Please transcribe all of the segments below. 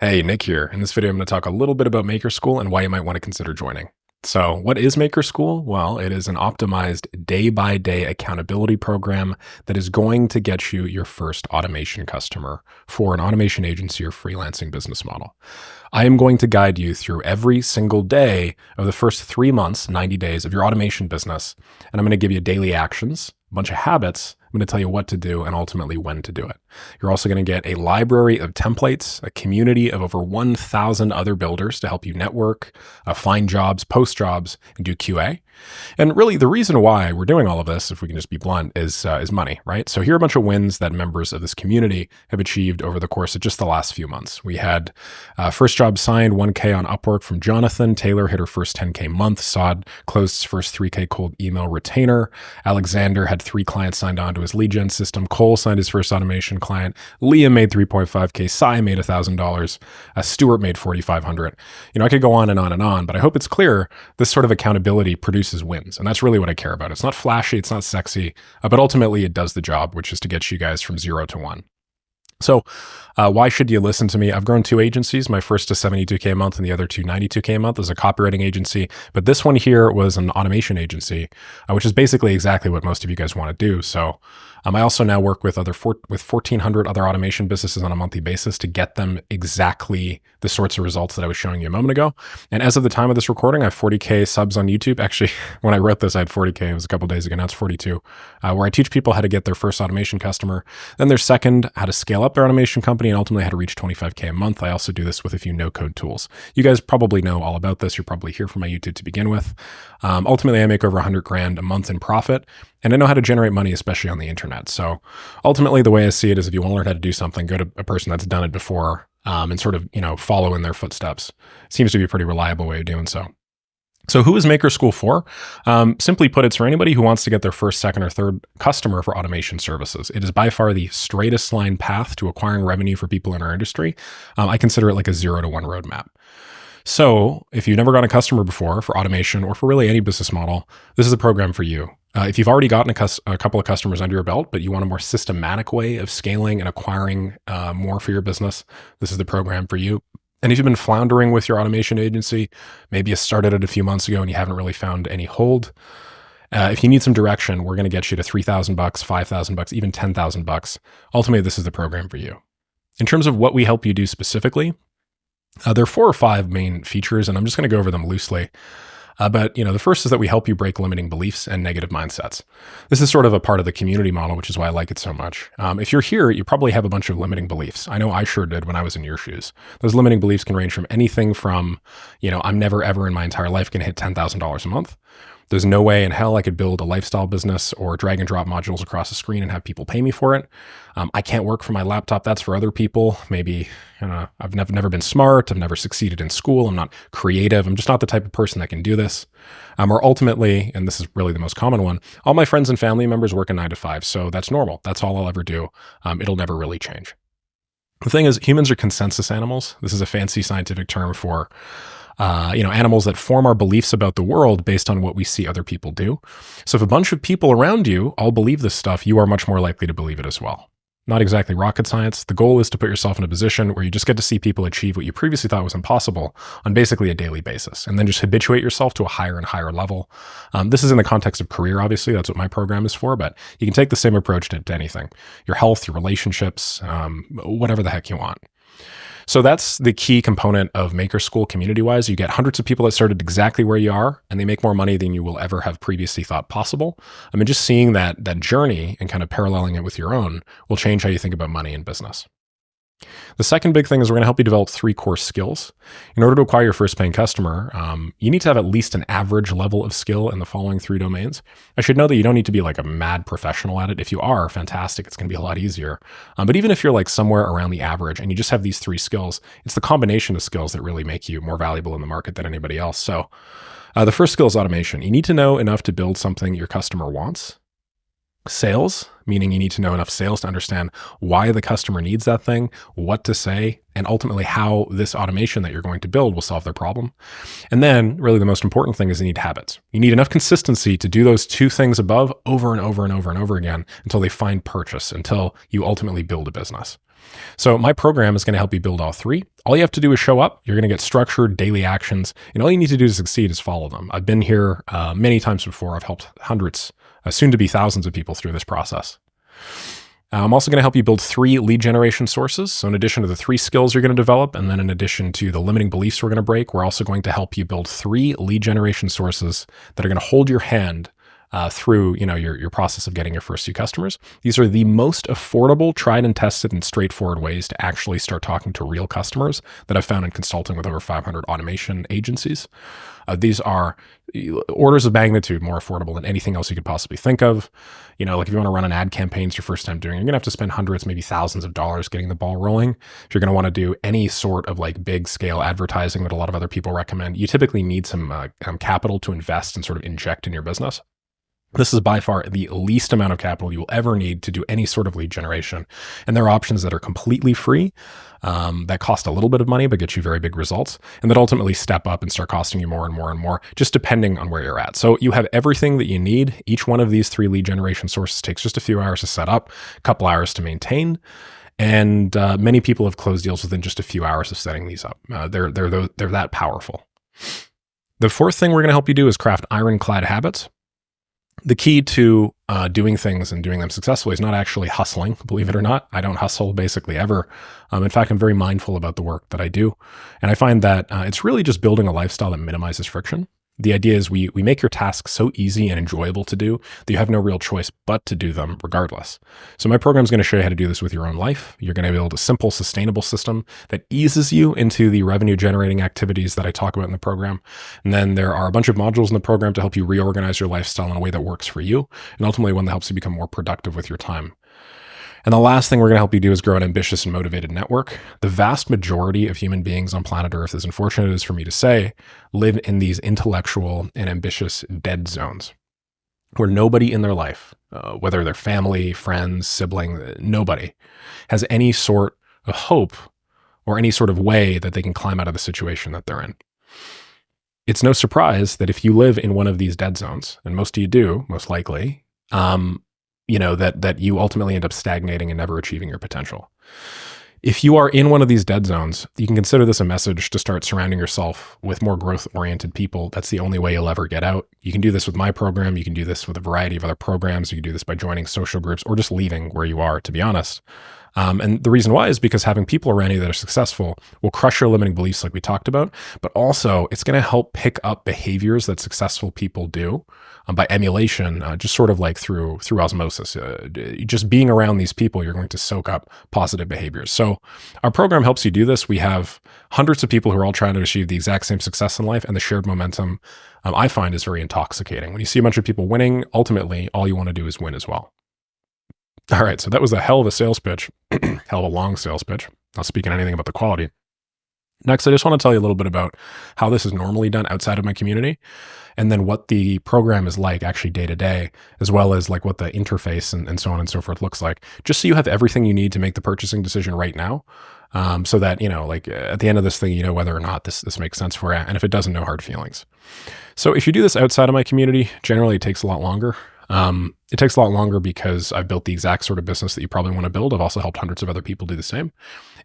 Hey, Nick here. In this video, I'm going to talk a little bit about Maker School and why you might want to consider joining. So, what is Maker School? Well, it is an optimized day by day accountability program that is going to get you your first automation customer for an automation agency or freelancing business model. I am going to guide you through every single day of the first 3 months, 90 days of your automation business. And I'm going to give you daily actions, a bunch of habits. I'm going to tell you what to do and ultimately when to do it. You're also going to get a library of templates, a community of over 1,000 other builders to help you network, find jobs, post jobs, and do QA. And really, the reason why we're doing all of this, if we can just be blunt, is money, right? So here are a bunch of wins that members of this community have achieved over the course of just the last few months. We had first job signed, 1K on Upwork from Jonathan. Taylor hit her first 10K month. Sod closed his first 3K cold email retainer. Alexander had 3 clients signed on to his lead gen system. Cole signed his first automation client. Liam made 3.5K. Sai made $1,000. Stuart made 4,500. I could go on and on and on, but I hope it's clear this sort of accountability produces wins. And that's really what I care about. It's not flashy, it's not sexy, but ultimately it does the job, which is to get you guys from 0 to 1. So why should you listen to me? I've grown 2 agencies, my first to 72K a month and the other to 92K a month as a copywriting agency. But this one here was an automation agency, which is basically exactly what most of you guys want to do. So I also now work with 1,400 other automation businesses on a monthly basis to get them exactly the sorts of results that I was showing you a moment ago. And as of the time of this recording, I have 40K subs on YouTube. Actually, when I wrote this, I had 40K. It was a couple days ago. Now it's 42, where I teach people how to get their first automation customer, then their second, how to scale up their automation company, and ultimately how to reach 25K a month. I also do this with a few no-code tools. You guys probably know all about this. You're probably here from my YouTube to begin with. Ultimately, I make over 100 grand a month in profit, and I know how to generate money, especially on the internet. So ultimately, the way I see it is if you want to learn how to do something, go to a person that's done it before and sort of, follow in their footsteps. Seems to be a pretty reliable way of doing so. So who is Maker School for? Simply put, it's for anybody who wants to get their first, second, or third customer for automation services. It is by far the straightest line path to acquiring revenue for people in our industry. I consider it like a 0 to 1 roadmap. So if you've never gotten a customer before for automation or for really any business model, this is a program for you. If you've already gotten a couple of customers under your belt, but you want a more systematic way of scaling and acquiring more for your business, this is the program for you. And if you've been floundering with your automation agency, maybe you started it a few months ago and you haven't really found any hold. If you need some direction, we're going to get you to $3,000, $5,000, even $10,000. Ultimately, this is the program for you. In terms of what we help you do specifically, there are 4 or 5 main features, and I'm just going to go over them loosely. But the first is that we help you break limiting beliefs and negative mindsets. This is sort of a part of the community model, which is why I like it so much. If you're here, you probably have a bunch of limiting beliefs. I know I sure did when I was in your shoes. Those limiting beliefs can range from anything from, I'm never ever in my entire life going to hit $10,000 a month. There's no way in hell I could build a lifestyle business or drag and drop modules across the screen and have people pay me for it. I can't work from my laptop. That's for other people. Maybe, I've never been smart. I've never succeeded in school. I'm not creative. I'm just not the type of person that can do this. Or ultimately, and this is really the most common one, all my friends and family members work a 9 to 5. So that's normal. That's all I'll ever do. It'll never really change. The thing is, humans are consensus animals. This is a fancy scientific term for animals that form our beliefs about the world based on what we see other people do. So if a bunch of people around you all believe this stuff, you are much more likely to believe it as well. Not exactly rocket science. The goal is to put yourself in a position where you just get to see people achieve what you previously thought was impossible on basically a daily basis, and then just habituate yourself to a higher and higher level. This is in the context of career, obviously. That's what my program is for, but you can take the same approach to anything. Your health, your relationships, whatever the heck you want. So that's the key component of Maker School community-wise. You get hundreds of people that started exactly where you are, and they make more money than you will ever have previously thought possible. I mean, just seeing that journey and kind of paralleling it with your own will change how you think about money in business. The second big thing is we're going to help you develop 3 core skills. In order to acquire your first paying customer, you need to have at least an average level of skill in the following 3 domains. I should know that you don't need to be like a mad professional at it. If you are, fantastic. It's going to be a lot easier. But even if you're like somewhere around the average and you just have these 3 skills, it's the combination of skills that really make you more valuable in the market than anybody else. So the first skill is automation. You need to know enough to build something your customer wants. Sales, meaning you need to know enough sales to understand why the customer needs that thing, what to say, and ultimately how this automation that you're going to build will solve their problem. And then really the most important thing is you need habits. You need enough consistency to do those 2 things above over and over and over and over again until they find purchase, until you ultimately build a business. So my program is going to help you build all three. All you have to do is show up. You're going to get structured daily actions, and all you need to do to succeed is follow them. I've been here many times before. I've helped hundreds, soon to be thousands of people through this process. I'm also going to help you build 3 lead generation sources. So in addition to the 3 skills you're going to develop, and then in addition to the limiting beliefs we're going to break, we're also going to help you build 3 lead generation sources that are going to hold your hand through your process of getting your first few customers. These are the most affordable, tried and tested, and straightforward ways to actually start talking to real customers that I've found in consulting with over 500 automation agencies. These are orders of magnitude more affordable than anything else you could possibly think of. Like if you want to run an ad campaign, it's your first time doing it, you're going to have to spend hundreds, maybe thousands of dollars getting the ball rolling. If you're going to want to do any sort of like big scale advertising that a lot of other people recommend, you typically need some capital to invest and sort of inject in your business. This is by far the least amount of capital you will ever need to do any sort of lead generation. And there are options that are completely free, that cost a little bit of money, but get you very big results, and that ultimately step up and start costing you more and more and more, just depending on where you're at. So you have everything that you need. Each one of these 3 lead generation sources takes just a few hours to set up, a couple hours to maintain. And many people have closed deals within just a few hours of setting these up. They're that powerful. The 4th thing we're going to help you do is craft ironclad habits. The key to doing things and doing them successfully is not actually hustling, believe it or not. I don't hustle basically ever. In fact, I'm very mindful about the work that I do. And I find that it's really just building a lifestyle that minimizes friction. The idea is we make your tasks so easy and enjoyable to do that you have no real choice but to do them regardless. So my program is going to show you how to do this with your own life. You're going to build a simple, sustainable system that eases you into the revenue generating activities that I talk about in the program. And then there are a bunch of modules in the program to help you reorganize your lifestyle in a way that works for you, and ultimately one that helps you become more productive with your time. And the last thing we're going to help you do is grow an ambitious and motivated network. The vast majority of human beings on planet Earth, as unfortunate as for me to say, live in these intellectual and ambitious dead zones where nobody in their life, whether they're family, friends, sibling, nobody has any sort of hope or any sort of way that they can climb out of the situation that they're in. It's no surprise that if you live in one of these dead zones, and most of you do, most likely, that you ultimately end up stagnating and never achieving your potential. If you are in one of these dead zones, you can consider this a message to start surrounding yourself with more growth-oriented people. That's the only way you'll ever get out. You can do this with my program. You can do this with a variety of other programs. You can do this by joining social groups or just leaving where you are, to be honest. And the reason why is because having people around you that are successful will crush your limiting beliefs like we talked about, but also it's going to help pick up behaviors that successful people do by emulation, just sort of like through osmosis. Just being around these people, you're going to soak up positive behaviors. So our program helps you do this. We have hundreds of people who are all trying to achieve the exact same success in life, and the shared momentum I find is very intoxicating. When you see a bunch of people winning, ultimately, all you want to do is win as well. All right, so that was a hell of a sales pitch, hell of a long sales pitch, not speaking anything about the quality. Next, I just want to tell you a little bit about how this is normally done outside of my community, and then what the program is like actually day to day, as well as like what the interface and so on and so forth looks like, just so you have everything you need to make the purchasing decision right now. So that, at the end of this thing, you know whether or not this makes sense for you. And if it doesn't, no hard feelings. So if you do this outside of my community, generally it takes a lot longer. It takes a lot longer because I've built the exact sort of business that you probably want to build. I've also helped hundreds of other people do the same.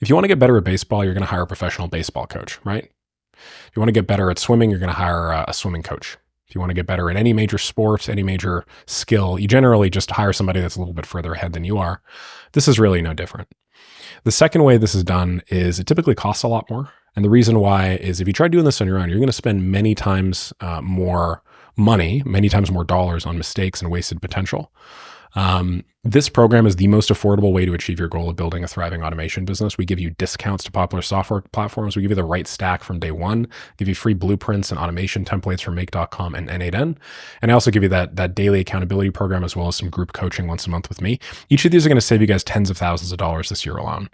If you want to get better at baseball, you're going to hire a professional baseball coach, right? If you want to get better at swimming, you're going to hire a swimming coach. If you want to get better at any major sport, any major skill, you generally just hire somebody that's a little bit further ahead than you are. This is really no different. The second way this is done is it typically costs a lot more. And the reason why is if you try doing this on your own, you're going to spend many times more money, many times more dollars on mistakes and wasted potential. This program is the most affordable way to achieve your goal of building a thriving automation business. We give you discounts to popular software platforms. We give you the right stack from day one, give you free blueprints and automation templates from Make.com and N8N. And I also give you that daily accountability program as well as some group coaching once a month with me. Each of these are going to save you guys tens of thousands of dollars this year alone.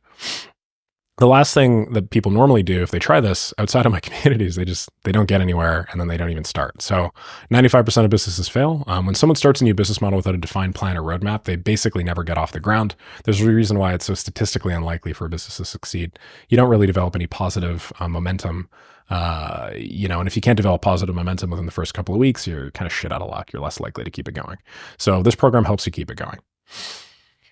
The last thing that people normally do if they try this outside of my communities, they don't get anywhere and then they don't even start. So 95% of businesses fail. When someone starts a new business model without a defined plan or roadmap, they basically never get off the ground. There's a reason why it's so statistically unlikely for a business to succeed. You don't really develop any positive momentum. And if you can't develop positive momentum within the first couple of weeks, you're kind of shit out of luck. You're less likely to keep it going. So this program helps you keep it going.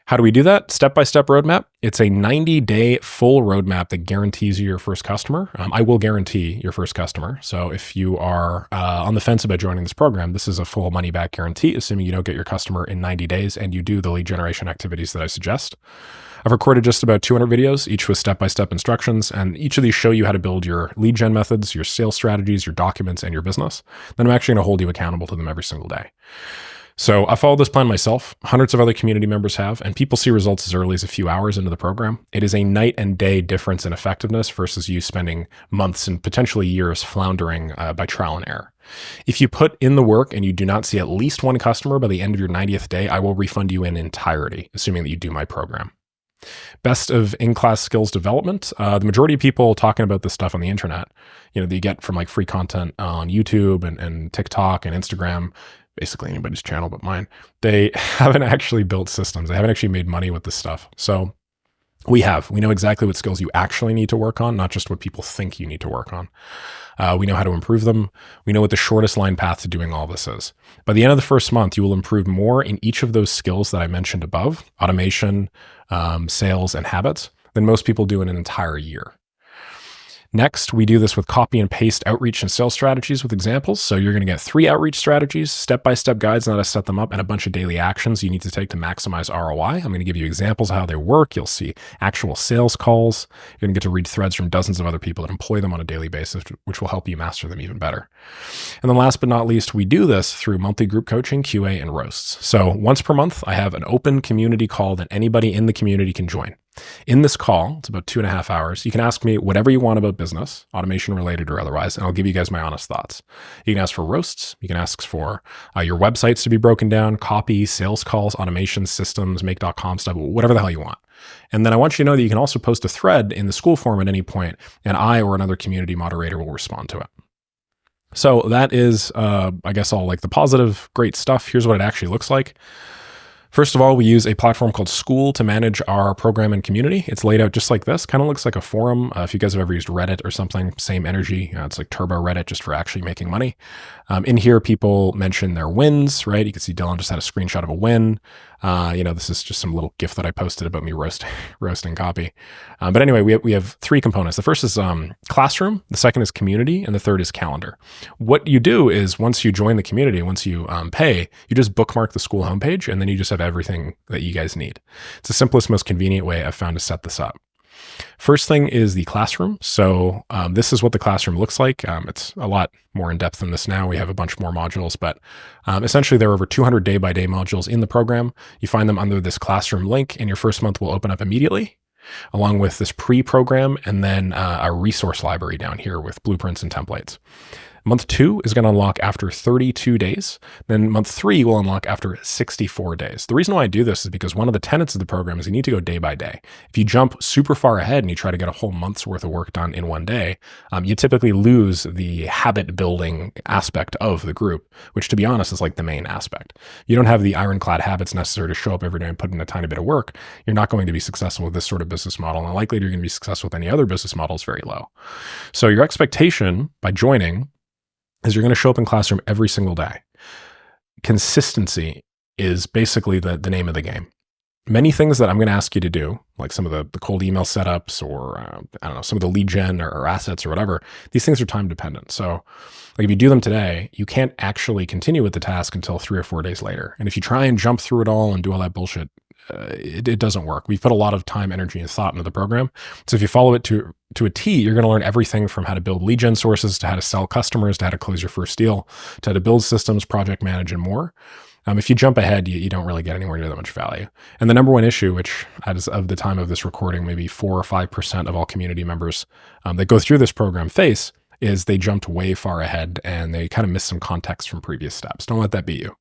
How do we do that? Step-by-step roadmap. It's a 90-day full roadmap that guarantees you your first customer. I will guarantee your first customer. So if you are on the fence about joining this program, this is a full money-back guarantee, assuming you don't get your customer in 90 days and you do the lead generation activities that I suggest. I've recorded just about 200 videos, each with step-by-step instructions, and each of these show you how to build your lead gen methods, your sales strategies, your documents, and your business. Then I'm actually going to hold you accountable to them every single day. So I followed this plan myself. Hundreds of other community members have, and people see results as early as a few hours into the program. It is a night and day difference in effectiveness versus you spending months and potentially years floundering by trial and error. If you put in the work and you do not see at least one customer by the end of your 90th day, I will refund you in entirety, assuming that you do my program. Best of in-class skills development. The majority of people talking about this stuff on the internet, that you get from like free content on YouTube and TikTok and Instagram, basically anybody's channel but mine, they haven't actually built systems. They haven't actually made money with this stuff. So we know exactly what skills you actually need to work on, not just what people think you need to work on. We know how to improve them. We know what the shortest line path to doing all this is. By the end of the first month, you will improve more in each of those skills that I mentioned above, automation, sales, and habits, than most people do in an entire year. Next, we do this with copy and paste outreach and sales strategies with examples. So you're going to get 3 outreach strategies, step-by-step guides on how to set them up, and a bunch of daily actions you need to take to maximize ROI. I'm going to give you examples of how they work. You'll see actual sales calls. You're going to get to read threads from dozens of other people that employ them on a daily basis, which will help you master them even better. And then last but not least, we do this through monthly group coaching, QA, and roasts. So once per month, I have an open community call that anybody in the community can join. In this call, it's about 2.5 hours, you can ask me whatever you want about business, automation related or otherwise, and I'll give you guys my honest thoughts. You can ask for roasts. You can ask for your websites to be broken down, copy, sales calls, automation systems, make.com stuff, whatever the hell you want. And then I want you to know that you can also post a thread in the school forum at any point, and I or another community moderator will respond to it. So that is, I guess, all like the positive, great stuff. Here's what it actually looks like. First of all, we use a platform called School to manage our program and community. It's laid out just like this, kind of looks like a forum. If you guys have ever used Reddit or something, same energy. It's like Turbo Reddit just for actually making money. In here, people mention their wins, right? You can see Dylan just had a screenshot of a win. This is just some little GIF that I posted about me roasting copy. But anyway, we have 3 components. The first is classroom, the second is community, and the third is calendar. What you do is once you join the community, once you pay, you just bookmark the school homepage, and then you just have everything that you guys need. It's the simplest, most convenient way I've found to set this up. First thing is the classroom. So this is what the classroom looks like. It's a lot more in depth than this now. We have a bunch more modules, but essentially there are over 200 day-by-day modules in the program. You find them under this classroom link, and your first month will open up immediately, along with this pre-program and then a resource library down here with blueprints and templates. Month 2 is going to unlock after 32 days. Then month 3 will unlock after 64 days. The reason why I do this is because one of the tenets of the program is you need to go day by day. If you jump super far ahead and you try to get a whole month's worth of work done in one day, you typically lose the habit building aspect of the group, which to be honest is like the main aspect. You don't have the ironclad habits necessary to show up every day and put in a tiny bit of work. You're not going to be successful with this sort of business model. And the likelihood you're going to be successful with any other business model is very low. So your expectation by joining is you're going to show up in classroom every single day. Consistency is basically the name of the game. Many things that I'm going to ask you to do, like some of the cold email setups or, some of the lead gen or assets or whatever, these things are time dependent. So like if you do them today, you can't actually continue with the task until 3 or 4 days later. And if you try and jump through it all and do all that bullshit, it doesn't work. We've put a lot of time, energy, and thought into the program. So if you follow it to a T, you're going to learn everything from how to build lead gen sources, to how to sell customers, to how to close your first deal, to how to build systems, project manage, and more. If you jump ahead, you don't really get anywhere near that much value. And the number one issue, which as of the time of this recording, maybe 4 or 5% of all community members that go through this program face, is they jumped way far ahead and they kind of missed some context from previous steps. Don't let that be you.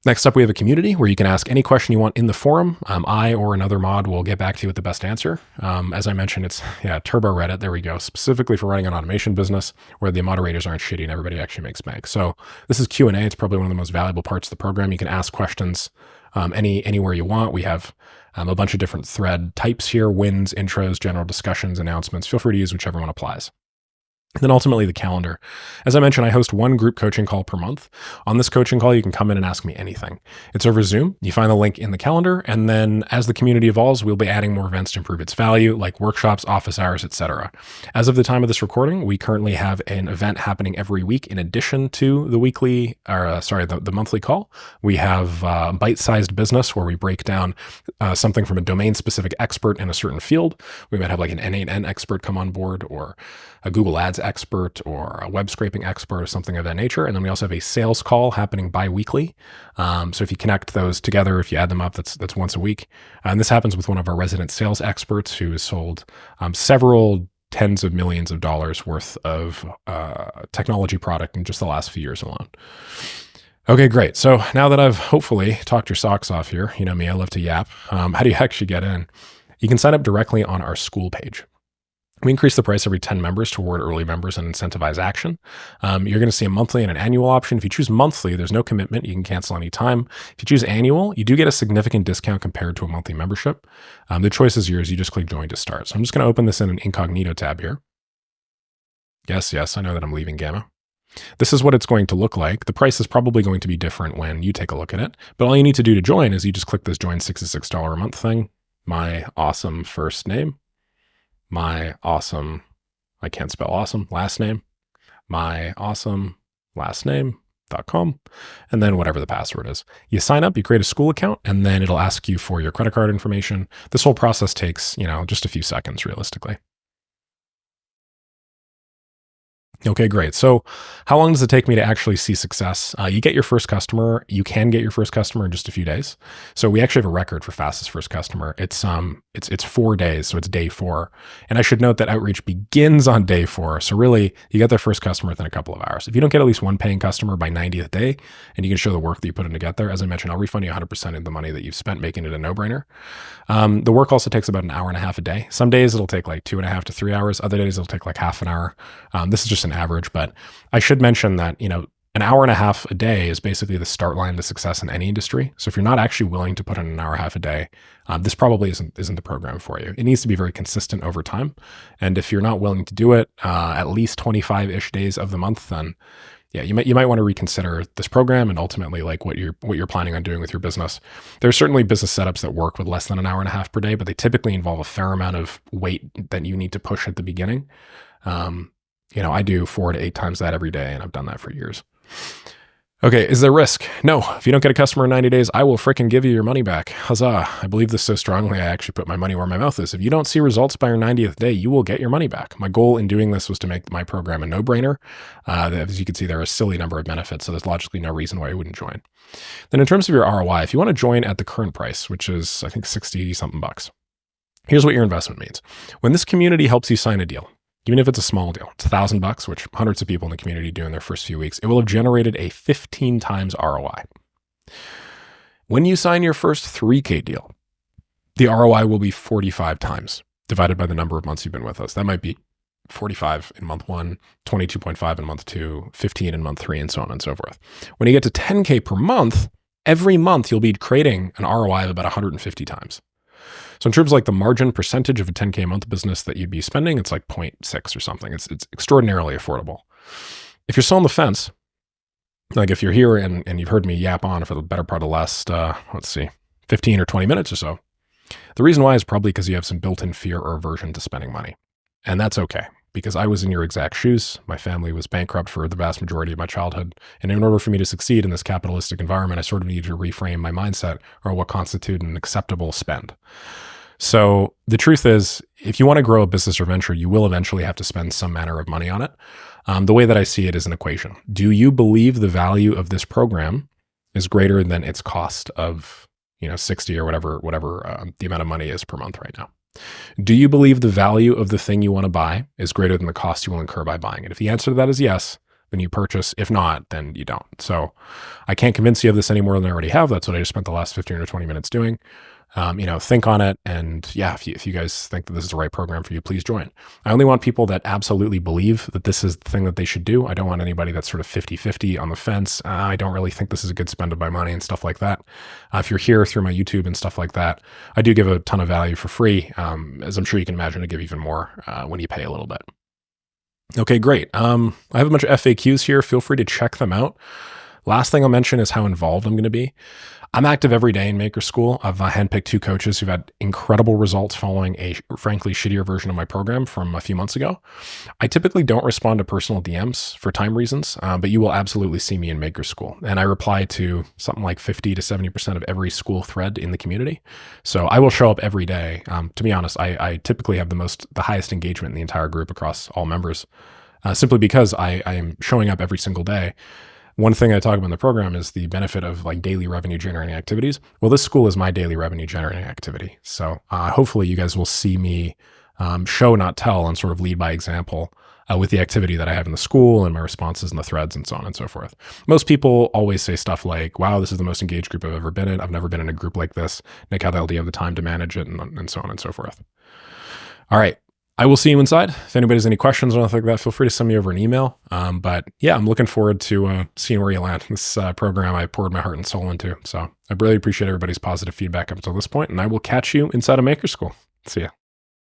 Next up, we have a community where you can ask any question you want in the forum. I or another mod will get back to you with the best answer. As I mentioned, it's Turbo Reddit. There we go. Specifically for running an automation business where the moderators aren't shitty and everybody actually makes bank. So this is Q&A. It's probably one of the most valuable parts of the program. You can ask questions anywhere you want. We have a bunch of different thread types here: wins, intros, general discussions, announcements. Feel free to use whichever one applies. And then ultimately the calendar. As I mentioned, I host one group coaching call per month. On this coaching call, you can come in and ask me anything. It's over Zoom. You find the link in the calendar. And then as the community evolves, we'll be adding more events to improve its value, like workshops, office hours, etc. As of the time of this recording, we currently have an event happening every week in addition to the the monthly call. We have bite-sized business where we break down something from a domain-specific expert in a certain field. We might have like an N8N expert come on board, or a Google Ads expert, or a web scraping expert, or something of that nature. And then we also have a sales call happening bi-weekly. So if you connect those together, if you add them up, that's once a week. And this happens with one of our resident sales experts who has sold several tens of millions of dollars worth of technology product in just the last few years alone. Okay, great. So now that I've hopefully talked your socks off here, you know me, I love to yap. How do you actually get in? You can sign up directly on our school page. We increase the price every 10 members to reward early members and incentivize action. You're going to see a monthly and an annual option. If you choose monthly, there's no commitment. You can cancel anytime. If you choose annual, you do get a significant discount compared to a monthly membership. The choice is yours. You just click join to start. So I'm just going to open this in an incognito tab here. Yes, I know that I'm leaving Gamma. This is what it's going to look like. The price is probably going to be different when you take a look at it. But all you need to do to join is you just click this join $66 a month thing. My awesome first name. My awesome, I can't spell awesome, last name, my awesome last name.com, and then whatever the password is. You sign up, you create a school account, and then it'll ask you for your credit card information. This whole process takes, just a few seconds realistically. Okay, great. So how long does it take me to actually see success? You get your first customer. You can get your first customer in just a few days. So we actually have a record for fastest first customer. It's 4 days, so it's day 4. And I should note that outreach begins on day 4. So really, you get their first customer within a couple of hours. If you don't get at least one paying customer by 90th day, and you can show the work that you put in to get there, as I mentioned, I'll refund you 100% of the money that you've spent, making it a no-brainer. The work also takes about an hour and a half a day. Some days it'll take like 2.5 to 3 hours. Other days it'll take like half an hour. This is just an average, but I should mention that, an hour and a half a day is basically the start line to success in any industry. So if you're not actually willing to put in an hour and a half a day, this probably isn't the program for you. It needs to be very consistent over time. And if you're not willing to do it at least 25-ish days of the month, then yeah, you might want to reconsider this program and ultimately like what you're planning on doing with your business. There's certainly business setups that work with less than an hour and a half per day, but they typically involve a fair amount of weight that you need to push at the beginning. I do 4 to 8 times that every day, and I've done that for years. Okay, is there risk? No. If you don't get a customer in 90 days, I will fricking give you your money back. Huzzah. I believe this so strongly, I actually put my money where my mouth is. If you don't see results by your 90th day, you will get your money back. My goal in doing this was to make my program a no-brainer. As you can see, there are a silly number of benefits, so there's logically no reason why you wouldn't join. Then in terms of your ROI, if you want to join at the current price, which is, I think, 60-something bucks, here's what your investment means. When this community helps you sign a deal, even if it's a small deal, it's $1,000, which hundreds of people in the community do in their first few weeks, it will have generated a 15 times ROI. When you sign your first 3K deal, the ROI will be 45 times divided by the number of months you've been with us. That might be 45 in month 1, 22.5 in month 2, 15 in month 3, and so on and so forth. When you get to 10K per month, every month you'll be creating an ROI of about 150 times. So in terms of like the margin percentage of a 10K a month business that you'd be spending, it's like 0.6 or something. It's extraordinarily affordable. If you're still on the fence, like if you're here and you've heard me yap on for the better part of the last, 15 or 20 minutes or so, the reason why is probably because you have some built-in fear or aversion to spending money. And that's okay, because I was in your exact shoes. My family was bankrupt for the vast majority of my childhood. And in order for me to succeed in this capitalistic environment, I sort of needed to reframe my mindset or what constituted an acceptable spend. So the truth is, if you want to grow a business or venture, you will eventually have to spend some manner of money on it. The way that I see it is an equation. Do you believe the value of this program is greater than its cost of, 60 or whatever the amount of money is per month right now? Do you believe the value of the thing you want to buy is greater than the cost you will incur by buying it? If the answer to that is yes, then you purchase. If not, then you don't. So I can't convince you of this any more than I already have. That's what I just spent the last 15 or 20 minutes doing. Think on it. And yeah, if you guys think that this is the right program for you, please join. I only want people that absolutely believe that this is the thing that they should do. I don't want anybody that's sort of 50-50 on the fence. I don't really think this is a good spend of my money and stuff like that. If you're here through my YouTube and stuff like that, I do give a ton of value for free. As I'm sure you can imagine, I give even more when you pay a little bit. Okay, great. I have a bunch of FAQs here. Feel free to check them out. Last thing I'll mention is how involved I'm going to be. I'm active every day in Maker School. I've handpicked 2 coaches who've had incredible results following a frankly shittier version of my program from a few months ago. I typically don't respond to personal DMs for time reasons, but you will absolutely see me in Maker School. And I reply to something like 50 to 70% of every school thread in the community. So I will show up every day. To be honest, I typically have the highest engagement in the entire group across all members, simply because I am showing up every single day. One thing I talk about in the program is the benefit of like daily revenue generating activities. Well, this school is my daily revenue generating activity. So hopefully you guys will see me show, not tell, and sort of lead by example with the activity that I have in the school and my responses in the threads and so on and so forth. Most people always say stuff like, wow, this is the most engaged group I've ever been in. I've never been in a group like this. Nick, how the hell do you have the time to manage it? And so on and so forth. All right. I will see you inside. If anybody has any questions or anything like that, feel free to send me over an email. But yeah, I'm looking forward to seeing where you land. This program I poured my heart and soul into. So I really appreciate everybody's positive feedback up until this point, and I will catch you inside of Maker School. See ya.